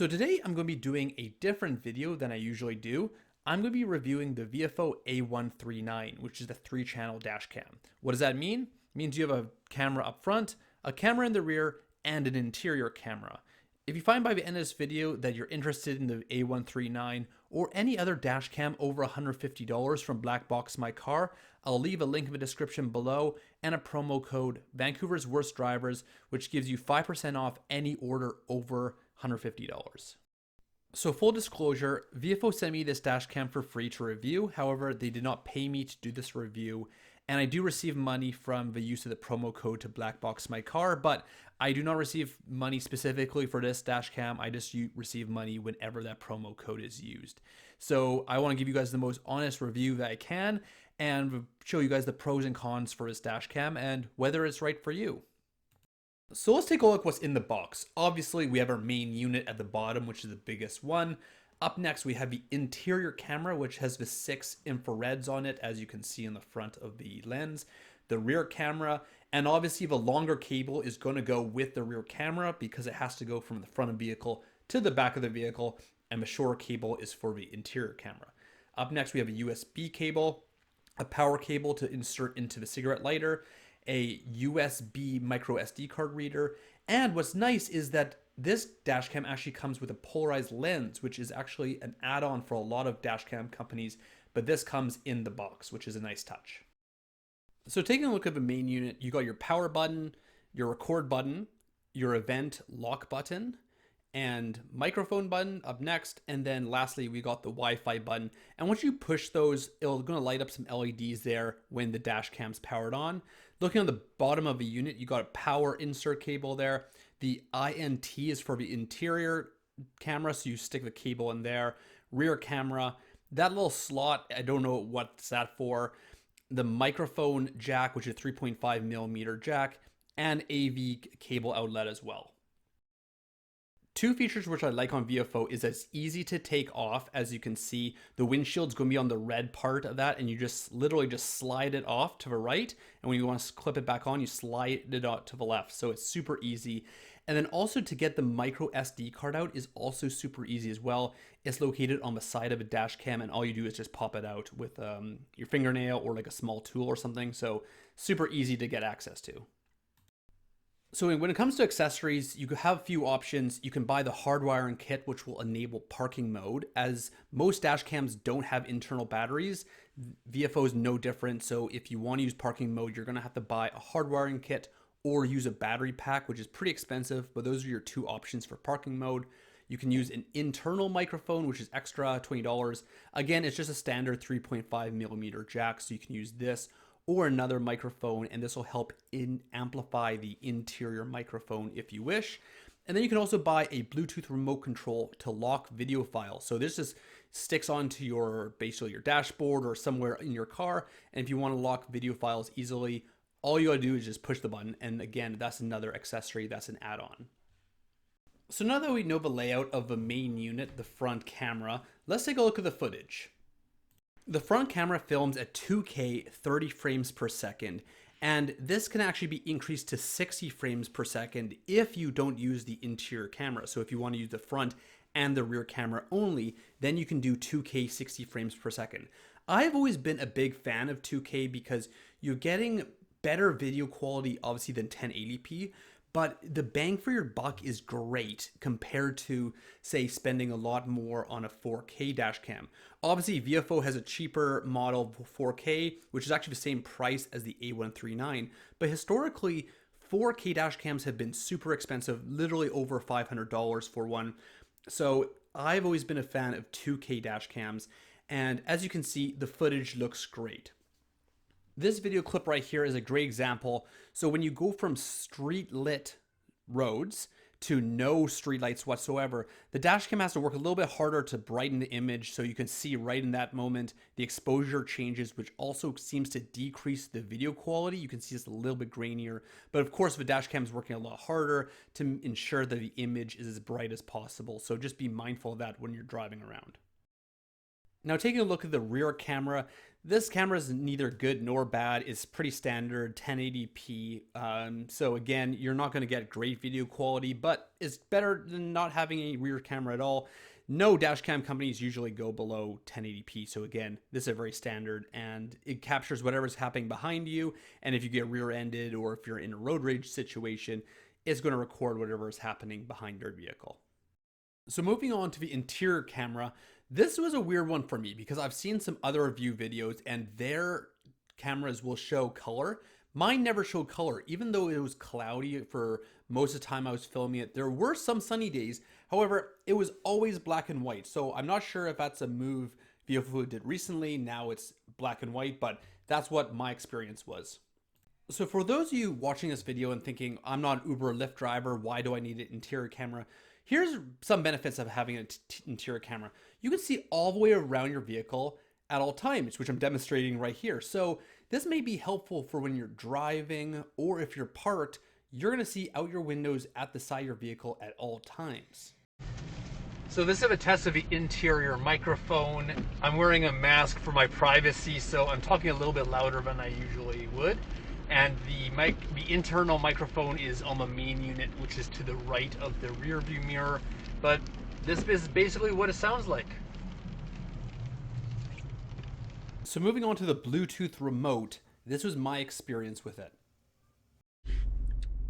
So today I'm going to be doing a different video than I usually do. I'm going to be reviewing the VIOFO A139, which is the 3-channel dash cam. What does that mean? It means you have a camera up front, a camera in the rear, and an interior camera. If you find by the end of this video that you're interested in the A139 or any other dash cam over $150 from Black Box My Car, I'll leave a link in the description below and a promo code Vancouver's Worst Drivers, which gives you 5% off any order over $150. So full disclosure, VIOFO sent me this dash cam for free to review. However, they did not pay me to do this review. And I do receive money from the use of the promo code to Black Box My Car, but I do not receive money specifically for this dash cam. I just receive money whenever that promo code is used. So I want to give you guys the most honest review that I can and show you guys the pros and cons for this dash cam and whether it's right for you. So let's take a look what's in the box. Obviously, we have our main unit at the bottom, which is the biggest one. Up next, we have the interior camera, which has the 6 infrareds on it, as you can see in the front of the lens. The rear camera, and obviously the longer cable is going to go with the rear camera because it has to go from the front of the vehicle to the back of the vehicle, and the shorter cable is for the interior camera. Up next, we have a USB cable, a power cable to insert into the cigarette lighter, a USB micro SD card reader, and what's nice is that this dashcam actually comes with a polarized lens, which is actually an add-on for a lot of dashcam companies, but this comes in the box, which is a nice touch. So taking a look at the main unit, you got your power button, your record button, your event lock button, and microphone button up next, and then lastly we got the Wi-Fi button, and once you push those, it's going to light up some LEDs there when the dash cam's powered on. Looking on the bottom of the unit, you got a power insert cable there. The INT is for the interior camera, so you stick the cable in there. Rear camera, that little slot, I don't know what's that for. The microphone jack, which is 3.5 millimeter jack, and AV cable outlet as well. Two features which I like on VIOFO is that it's easy to take off. As you can see, the windshield's going to be on the red part of that, and you just literally just slide it off to the right, and when you want to clip it back on, you slide it out to the left. So it's super easy. And then also to get the micro SD card out is also super easy as well. It's located on the side of a dash cam, and all you do is just pop it out with your fingernail or like a small tool or something. So super easy to get access to. So when it comes to accessories, you have a few options. You can buy the hardwiring kit, which will enable parking mode. As most dash cams don't have internal batteries, VIOFO is no different. So if you want to use parking mode, you're going to have to buy a hardwiring kit or use a battery pack, which is pretty expensive, but those are your two options for parking mode. You can use an internal microphone, which is extra $20. Again, it's just a standard 3.5 millimeter jack, so you can use this or another microphone, and this will help amplify the interior microphone if you wish. And then you can also buy a Bluetooth remote control to lock video files. So this just sticks onto your basically your dashboard or somewhere in your car, and if you want to lock video files easily, all you gotta do is just push the button, and again, that's another accessory, that's an add-on. So now that we know the layout of the main unit, the front camera, let's take a look at the footage. The front camera films at 2K 30 frames per second, and this can actually be increased to 60 frames per second if you don't use the interior camera. So if you want to use the front and the rear camera only, then you can do 2K 60 frames per second. I've always been a big fan of 2K because you're getting better video quality obviously than 1080p, but the bang for your buck is great compared to, say, spending a lot more on a 4K dashcam. Obviously, VIOFO has a cheaper model 4K, which is actually the same price as the A139, but historically, 4K dashcams have been super expensive, literally over $500 for one. So I've always been a fan of 2K dashcams, and as you can see, the footage looks great. This video clip right here is a great example. So when you go from street lit roads to no street lights whatsoever, the dashcam has to work a little bit harder to brighten the image so you can see right in that moment the exposure changes, which also seems to decrease the video quality. You can see it's a little bit grainier, but of course the dashcam is working a lot harder to ensure that the image is as bright as possible. So just be mindful of that when you're driving around. Now taking a look at the rear camera, This camera is neither good nor bad. It's pretty standard 1080p. So again, you're not going to get great video quality, but it's better than not having a rear camera at all. No dashcam companies usually go below 1080p. So again, this is a very standard, and it captures whatever's happening behind you. And if you get rear-ended or if you're in a road rage situation, it's going to record whatever is happening behind your vehicle. So moving on to the interior camera, this was a weird one for me because I've seen some other review videos and their cameras will show color. Mine never showed color, even though it was cloudy for most of the time I was filming it. There were some sunny days. However, it was always black and white. So I'm not sure if that's a move VIOFO did recently. Now it's black and white, but that's what my experience was. So for those of you watching this video and thinking, I'm not an Uber or Lyft driver, why do I need an interior camera? Here's some benefits of having an interior camera. You can see all the way around your vehicle at all times, which I'm demonstrating right here. So this may be helpful for when you're driving or if you're parked, you're gonna see out your windows at the side of your vehicle at all times. So this is a test of the interior microphone. I'm wearing a mask for my privacy, so I'm talking a little bit louder than I usually would. And the internal microphone is on the main unit, which is to the right of the rear view mirror. But this is basically what it sounds like. So moving on to the Bluetooth remote, this was my experience with it.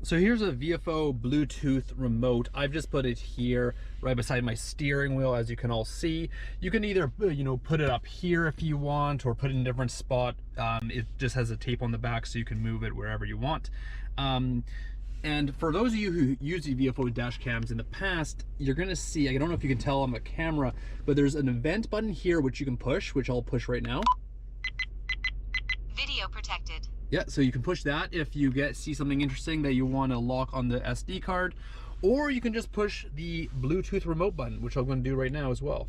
So here's a VIOFO Bluetooth remote. I've just put it here right beside my steering wheel, as you can all see. You can either, put it up here if you want, or put it in a different spot. It just has a tape on the back so you can move it wherever you want. And for those of you who use the VIOFO dash cams in the past, you're gonna see, I don't know if you can tell on the camera, but there's an event button here which you can push, which I'll push right now. Video protected. Yeah, so you can push that if you see something interesting that you want to lock on the SD card, or you can just push the Bluetooth remote button, which I'm going to do right now as well.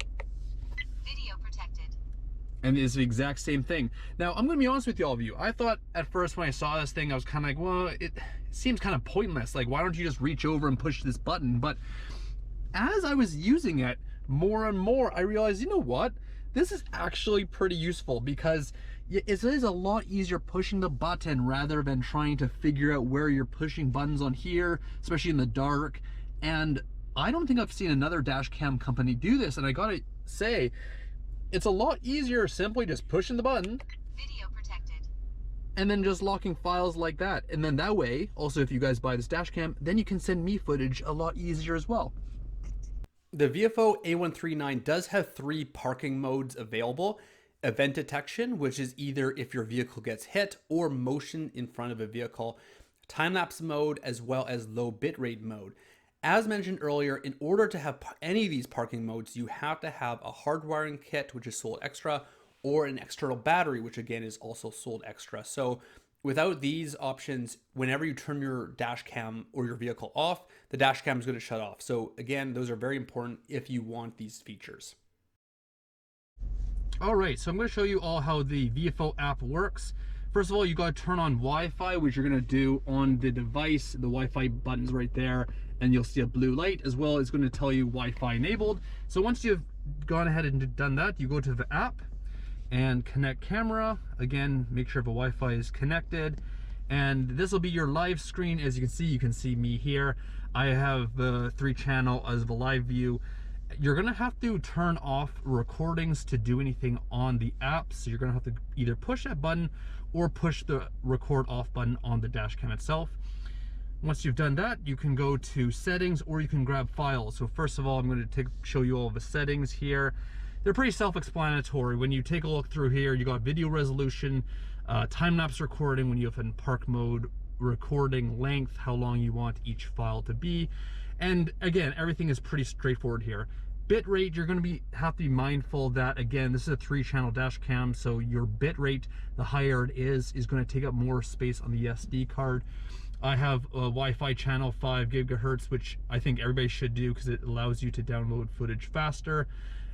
Video protected. And it's the exact same thing. Now, I'm going to be honest with all of you. I thought at first when I saw this thing, I was kind of like, well, it seems kind of pointless. Like, why don't you just reach over and push this button? But as I was using it more and more, I realized, you know what? This is actually pretty useful because it is a lot easier pushing the button rather than trying to figure out where you're pushing buttons on here, especially in the dark. And I don't think I've seen another dash cam company do this. And I gotta say, it's a lot easier simply just pushing the button. Video protected. And then just locking files like that. And then that way, also if you guys buy this dash cam, then you can send me footage a lot easier as well. The VIOFO A139 does have 3 parking modes available. Event detection, which is either if your vehicle gets hit or motion in front of a vehicle, time-lapse mode, as well as low bitrate mode. As mentioned earlier, in order to have any of these parking modes, you have to have a hardwiring kit, which is sold extra, or an external battery, which again is also sold extra. So without these options, whenever you turn your dash cam or your vehicle off, the dash cam is going to shut off. So again, those are very important if you want these features. All right, so I'm going to show you all how the VIOFO app works. First of all, you got to turn on Wi-Fi, which you're going to do on the device. The Wi-Fi button's right there, and you'll see a blue light, as well as going to tell you Wi-Fi enabled. So once you've gone ahead and done that, you go to the app and connect camera. Again, make sure the Wi-Fi is connected. And this will be your live screen. As you can see me here. I have the 3-channel as the live view. You're gonna have to turn off recordings to do anything on the app. So you're gonna have to either push that button or push the record off button on the dash cam itself. Once you've done that, you can go to settings or you can grab files. So first of all, I'm gonna show you all the settings here. They're pretty self-explanatory. When you take a look through here, you got video resolution, time-lapse recording when you have in park mode, recording length, how long you want each file to be. And again, everything is pretty straightforward here. Bitrate, you're going to have to be mindful that, again, this is a 3-channel dash cam, so your bitrate, the higher it is going to take up more space on the SD card. I have a Wi-Fi channel 5 gigahertz, which I think everybody should do because it allows you to download footage faster.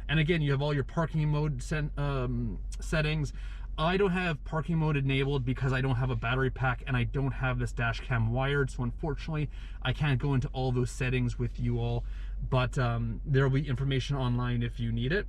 And again, you have all your parking mode settings. I don't have parking mode enabled because I don't have a battery pack and I don't have this dash cam wired, so unfortunately I can't go into all those settings with you all, but there will be information online if you need it.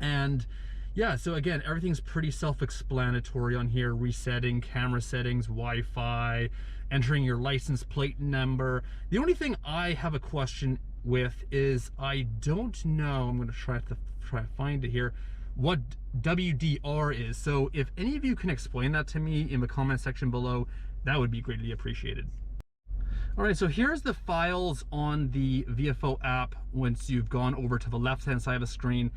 And Yeah, so again, everything's pretty self-explanatory on here. Resetting camera settings, Wi-Fi, entering your license plate number. The only thing I have a question with is I don't know, I'm going to try to find it here, what WDR is. So if any of you can explain that to me in the comment section below, that would be greatly appreciated. All right, so here's the files on the VIOFO app once you've gone over to the left-hand side of the screen.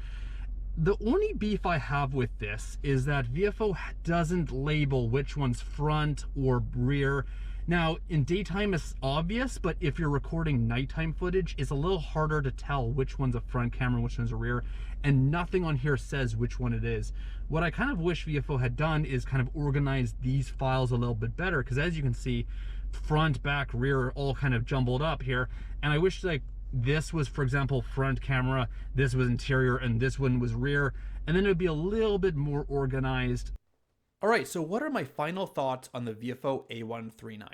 The only beef I have with this is that VIOFO doesn't label which one's front or rear. Now, in daytime it's obvious, but if you're recording nighttime footage, it's a little harder to tell which one's a front camera and which one's a rear, and nothing on here says which one it is. What I kind of wish VIOFO had done is kind of organize these files a little bit better, because as you can see, front, back, rear are all kind of jumbled up here, and I wish like this was, for example, front camera, this was interior, and this one was rear, and then it would be a little bit more organized. All right, so what are my final thoughts on the VIOFO A139?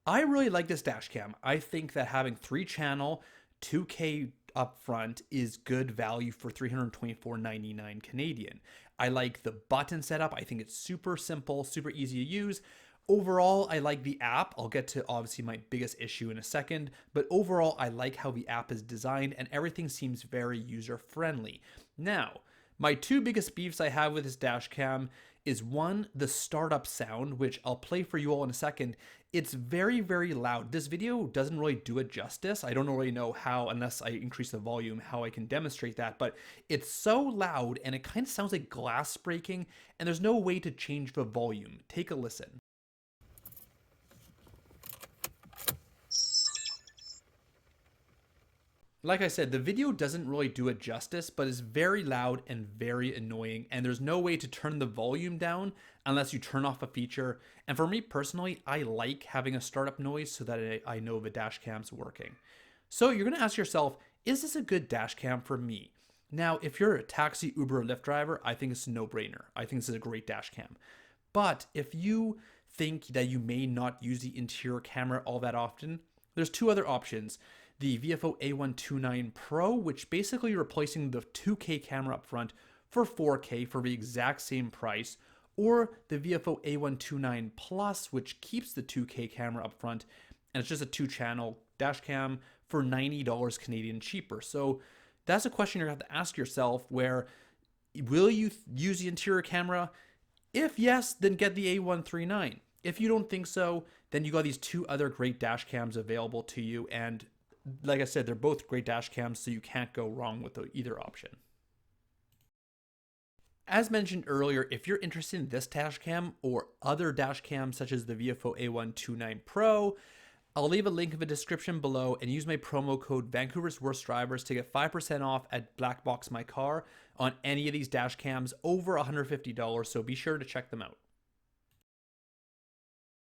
I really like this dash cam. I think that having 3-channel 2K up front is good value for $324.99 Canadian. I like the button setup. I think it's super simple, super easy to use. Overall, I like the app. I'll get to obviously my biggest issue in a second, but overall, I like how the app is designed and everything seems very user friendly. Now, my two biggest beefs I have with this dash cam is one, the startup sound, which I'll play for you all in a second. It's very, very loud. This video doesn't really do it justice. I don't really know how, unless I increase the volume, how I can demonstrate that, but it's so loud and it kind of sounds like glass breaking, and there's no way to change the volume. Take a listen. Like I said, the video doesn't really do it justice, but it's very loud and very annoying, and there's no way to turn the volume down unless you turn off a feature. And for me personally, I like having a startup noise so that I know the dash cam's working. So you're gonna ask yourself, is this a good dash cam for me? Now, if you're a taxi, Uber, or Lyft driver, I think it's a no-brainer. I think this is a great dash cam. But if you think that you may not use the interior camera all that often, there's two other options. The VIOFO A129 Pro, which basically replacing the 2K camera up front for 4K for the exact same price, or the VIOFO A129 Plus, which keeps the 2K camera up front, and it's just a 2-channel dash cam for $90 Canadian cheaper. So that's a question you're gonna have to ask yourself, where will you use the interior camera? If yes, then get the A139. If you don't think so, then you got these two other great dash cams available to you, and like I said, they're both great dash cams, so you can't go wrong with either option. As mentioned earlier, if you're interested in this dash cam or other dash cams such as the VIOFO A129 Pro, I'll leave a link in the description below, and use my promo code Vancouver's Worst Drivers to get 5% off at Black Box My Car on any of these dash cams over $150, so be sure to check them out.